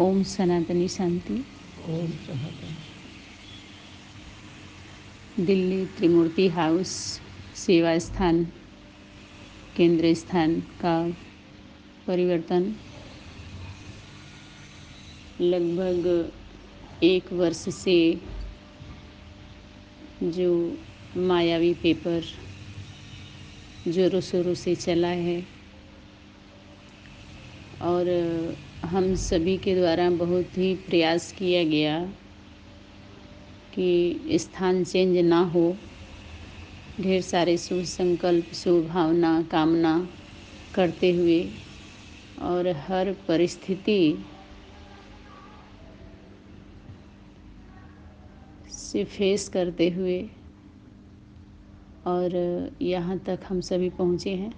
ओम सनातनी शांति। ओम सनातन। दिल्ली त्रिमूर्ति हाउस सेवा स्थान केंद्र स्थान का परिवर्तन लगभग 1 वर्ष से जो मायावी पेपर जोरों शोरों से चला है और हम सभी के द्वारा बहुत ही प्रयास किया गया कि स्थान चेंज ना हो। ढेर सारे शुभ संकल्प, शुभ भावना, कामना करते हुए और हर परिस्थिति से फेस करते हुए और यहाँ तक हम सभी पहुँचे हैं।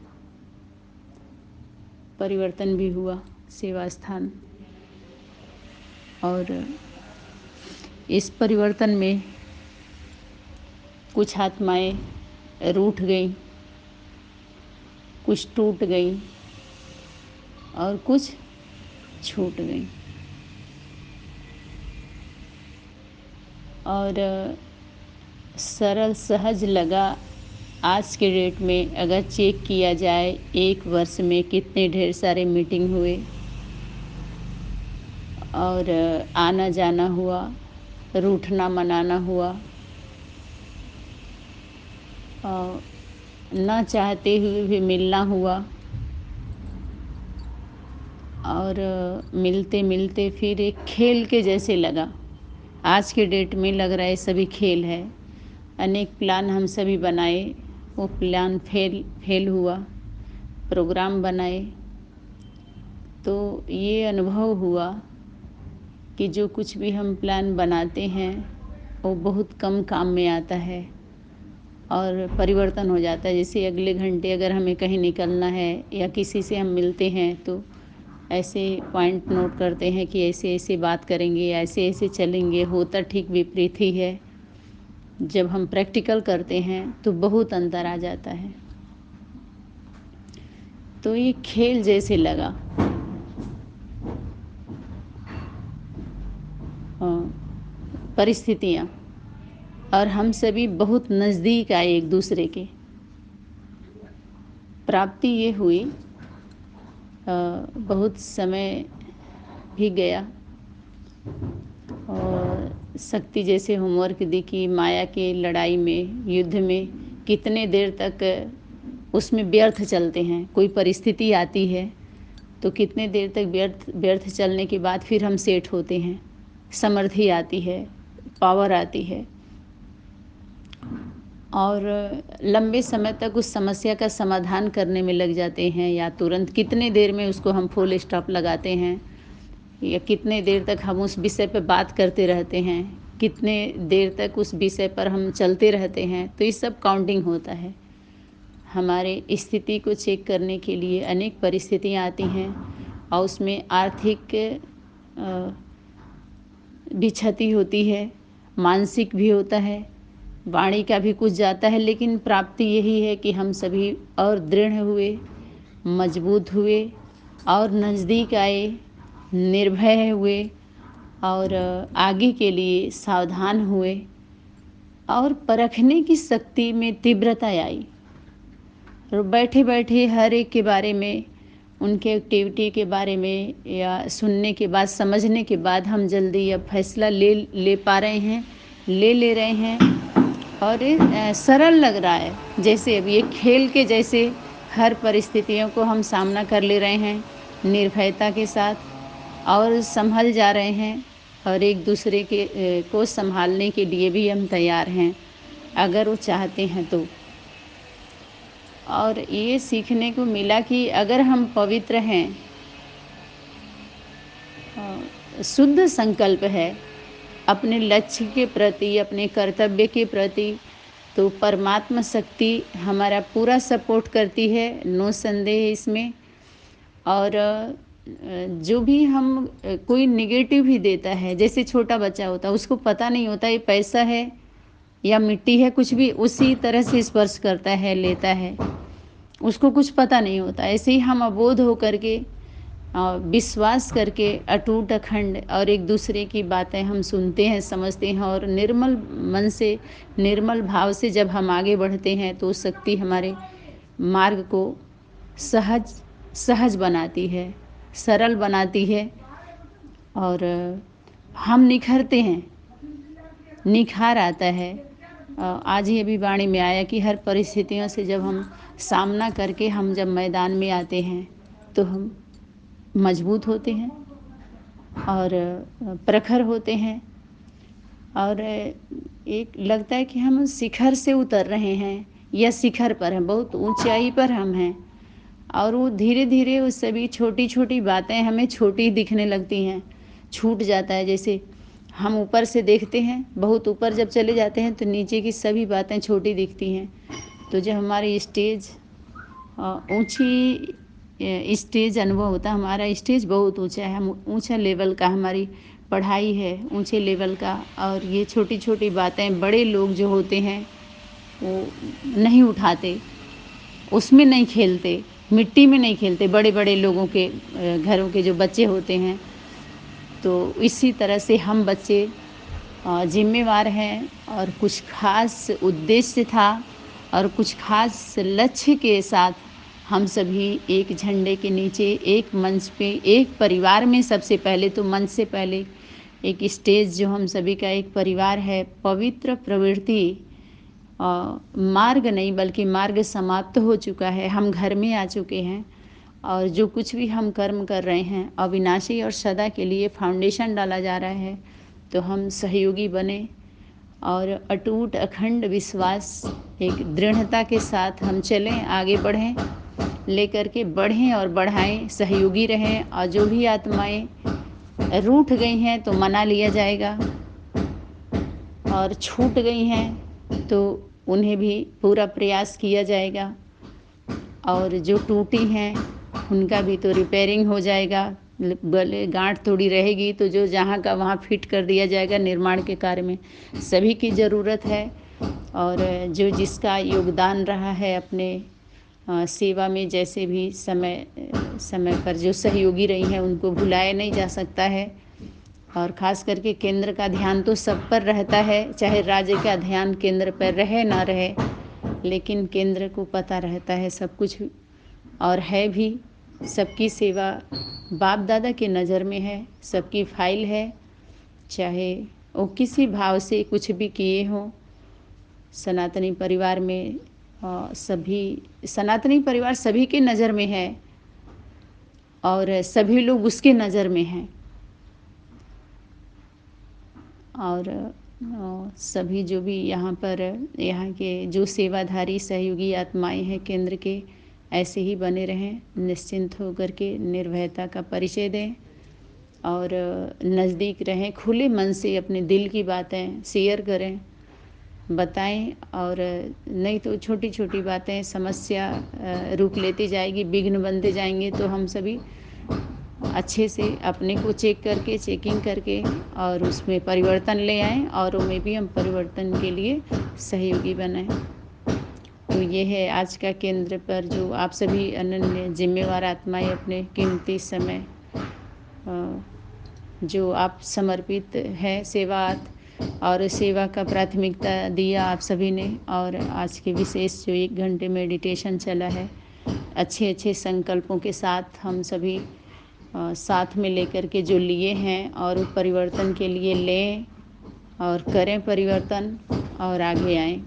परिवर्तन भी हुआ सेवा स्थान, और इस परिवर्तन में कुछ आत्माएं रूठ गईं, कुछ टूट गईं और कुछ छूट गईं। और सरल सहज लगा। आज के डेट में अगर चेक किया जाए 1 वर्ष में कितने ढेर सारे मीटिंग हुए और आना जाना हुआ, रूठना मनाना हुआ, और ना चाहते हुए भी मिलना हुआ, और मिलते मिलते फिर एक खेल के जैसे लगा। आज के डेट में लग रहा है सभी खेल है। अनेक प्लान हम सभी बनाए, वो प्लान फेल हुआ। प्रोग्राम बनाए तो ये अनुभव हुआ कि जो कुछ भी हम प्लान बनाते हैं वो बहुत कम काम में आता है और परिवर्तन हो जाता है। जैसे अगले घंटे अगर हमें कहीं निकलना है या किसी से हम मिलते हैं तो ऐसे पॉइंट नोट करते हैं कि ऐसे ऐसे बात करेंगे, ऐसे ऐसे चलेंगे। होता ठीक विपरीत ही है। जब हम प्रैक्टिकल करते हैं तो बहुत अंतर आ जाता है। तो ये खेल जैसे लगा। परिस्थितियाँ और हम सभी बहुत नज़दीक आए एक दूसरे के। प्राप्ति ये हुई, बहुत समय भी गया और शक्ति जैसे होमवर्क दी कि माया के लड़ाई में, युद्ध में कितने देर तक उसमें व्यर्थ चलते हैं। कोई परिस्थिति आती है तो कितने देर तक व्यर्थ चलने के बाद फिर हम सेट होते हैं, समर्थी आती है, पावर आती है और लंबे समय तक उस समस्या का समाधान करने में लग जाते हैं, या तुरंत कितने देर में उसको हम फुल स्टॉप लगाते हैं, या कितने देर तक हम उस विषय पर बात करते रहते हैं, कितने देर तक उस विषय पर हम चलते रहते हैं। तो ये सब काउंटिंग होता है। हमारे स्थिति को चेक करने के लिए अनेक परिस्थितियाँ आती हैं और उसमें आर्थिक भी क्षति होती है, मानसिक भी होता है, वाणी का भी कुछ जाता है। लेकिन प्राप्ति यही है कि हम सभी और दृढ़ हुए, मजबूत हुए और नज़दीक आए, निर्भय हुए और आगे के लिए सावधान हुए और परखने की शक्ति में तीव्रता आई। और बैठे बैठे हर एक के बारे में, उनके एक्टिविटी के बारे में या सुनने के बाद, समझने के बाद हम जल्दी अब फैसला ले पा रहे हैं, ले रहे हैं और सरल लग रहा है। जैसे अब ये खेल के जैसे हर परिस्थितियों को हम सामना कर ले रहे हैं निर्भयता के साथ और संभल जा रहे हैं, और एक दूसरे के को संभालने के लिए भी हम तैयार हैं अगर वो चाहते हैं तो। और ये सीखने को मिला कि अगर हम पवित्र हैं, शुद्ध संकल्प है अपने लक्ष्य के प्रति, अपने कर्तव्य के प्रति, तो परमात्मा शक्ति हमारा पूरा सपोर्ट करती है, नो संदेह इसमें। और जो भी हम कोई निगेटिव ही देता है, जैसे छोटा बच्चा होता है, उसको पता नहीं होता ये पैसा है या मिट्टी है, कुछ भी उसी तरह से स्पर्श करता है, लेता है, उसको कुछ पता नहीं होता। ऐसे ही हम अबोध होकर के विश्वास करके अटूट अखंड और एक दूसरे की बातें हम सुनते हैं, समझते हैं और निर्मल मन से, निर्मल भाव से जब हम आगे बढ़ते हैं तो शक्ति हमारे मार्ग को सहज सहज बनाती है, सरल बनाती है और हम निखरते हैं, निखार आता है। आज ही अभी वाणी में आया कि हर परिस्थितियों से जब हम सामना करके हम जब मैदान में आते हैं तो हम मजबूत होते हैं और प्रखर होते हैं और एक लगता है कि हम शिखर से उतर रहे हैं या शिखर पर हैं, बहुत ऊंचाई पर हम हैं और वो धीरे धीरे उस सभी छोटी छोटी बातें हमें छोटी दिखने लगती हैं, छूट जाता है। जैसे हम ऊपर से देखते हैं, बहुत ऊपर जब चले जाते हैं तो नीचे की सभी बातें छोटी दिखती हैं। तो जब हमारी स्टेज ऊंची स्टेज अनुभव होता है, हमारा स्टेज बहुत ऊंचा है, हम ऊंचा लेवल का, हमारी पढ़ाई है ऊंचे लेवल का और ये छोटी छोटी बातें बड़े लोग जो होते हैं वो नहीं उठाते, उसमें नहीं खेलते, मिट्टी में नहीं खेलते। बड़े बड़े लोगों के घरों के जो बच्चे होते हैं, तो इसी तरह से हम बच्चे जिम्मेवार हैं और कुछ खास उद्देश्य था और कुछ खास लक्ष्य के साथ हम सभी एक झंडे के नीचे, एक मंच पे, एक परिवार में, सबसे पहले तो मंच से पहले एक स्टेज जो हम सभी का एक परिवार है, पवित्र प्रवृत्ति मार्ग नहीं बल्कि मार्ग समाप्त हो चुका है, हम घर में आ चुके हैं और जो कुछ भी हम कर्म कर रहे हैं अविनाशी और सदा के लिए फाउंडेशन डाला जा रहा है। तो हम सहयोगी बने और अटूट अखंड विश्वास, एक दृढ़ता के साथ हम चलें, आगे बढ़ें, लेकर के बढ़ें और बढ़ाएं, सहयोगी रहें और जो भी आत्माएं रूठ गई हैं तो मना लिया जाएगा और छूट गई हैं तो उन्हें भी पूरा प्रयास किया जाएगा और जो टूटी हैं उनका भी तो रिपेयरिंग हो जाएगा। गले गांठ थोड़ी रहेगी तो जो जहाँ का वहाँ फिट कर दिया जाएगा। निर्माण के कार्य में सभी की ज़रूरत है और जो जिसका योगदान रहा है अपने सेवा में, जैसे भी समय पर जो सहयोगी रही हैं उनको भुलाया नहीं जा सकता है और ख़ास करके केंद्र का ध्यान तो सब पर रहता है, चाहे राज्य का ध्यान केंद्र पर रहे ना रहे, लेकिन केंद्र को पता रहता है सब कुछ और है भी। सबकी सेवा बाप दादा के नज़र में है, सबकी फाइल है, चाहे वो किसी भाव से कुछ भी किए हों। सनातनी परिवार में सनातनी परिवार सभी के नज़र में है और सभी लोग उसके नज़र में हैं और सभी जो भी यहाँ के जो सेवाधारी सहयोगी आत्माएं हैं केंद्र के, ऐसे ही बने रहें, निश्चिंत होकर के निर्भयता का परिचय दें और नज़दीक रहें, खुले मन से अपने दिल की बातें शेयर करें, बताएं और नहीं तो छोटी छोटी बातें समस्या रूप लेती जाएगी, विघ्न बनते जाएंगे। तो हम सभी अच्छे से अपने को चेकिंग करके और उसमें परिवर्तन ले आएं और उनमें भी हम परिवर्तन के लिए सहयोगी बनाएं। तो ये है आज का केंद्र पर जो आप सभी अनन्य जिम्मेवार आत्माएं अपने कीमती समय जो आप समर्पित है सेवार्थ और सेवा का प्राथमिकता दिया आप सभी ने। और आज के विशेष जो 1 घंटे मेडिटेशन चला है, अच्छे अच्छे संकल्पों के साथ हम सभी साथ में लेकर के जो लिए हैं और परिवर्तन के लिए लें और करें परिवर्तन और आगे आएं।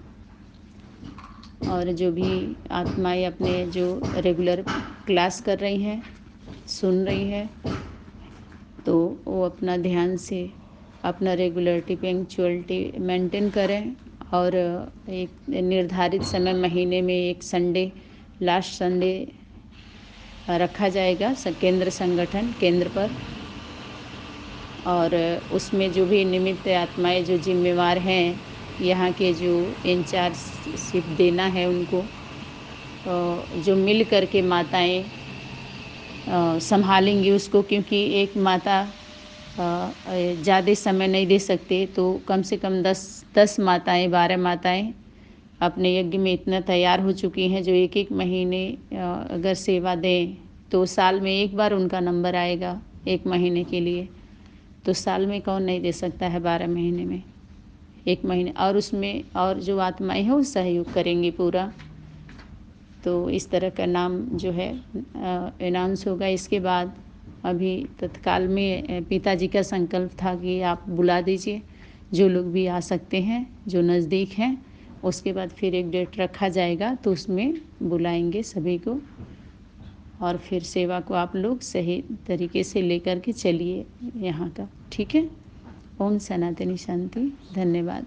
और जो भी आत्माएं अपने जो रेगुलर क्लास कर रही हैं, सुन रही है, तो वो अपना ध्यान से अपना रेगुलरिटी पंक्चुअलिटी मेंटेन करें और एक निर्धारित समय महीने में एक संडे, लास्ट संडे रखा जाएगा केंद्र संगठन केंद्र पर और उसमें जो भी निमित्त आत्माएं जो जिम्मेवार हैं, यहाँ के जो इंचार्जशिप देना है उनको, जो मिल कर के माताएं संभालेंगी उसको, क्योंकि एक माता ज़्यादा समय नहीं दे सकते, तो कम से कम 10 माताएं 12 माताएं अपने यज्ञ में इतना तैयार हो चुकी हैं जो एक महीने अगर सेवा दें तो साल में एक बार उनका नंबर आएगा 1 महीने के लिए। तो साल में कौन नहीं दे सकता है 12 महीने में 1 महीने, और उसमें और जो आत्माएँ हैं वो सहयोग करेंगी पूरा। तो इस तरह का नाम जो है अनाउंस होगा। इसके बाद अभी तत्काल में पिताजी का संकल्प था कि आप बुला दीजिए, जो लोग भी आ सकते हैं, जो नज़दीक हैं। उसके बाद फिर एक डेट रखा जाएगा तो उसमें बुलाएंगे सभी को, और फिर सेवा को आप लोग सही तरीके से लेकर के चलिए यहाँ का, ठीक है। ओम सनातनी शांति। धन्यवाद।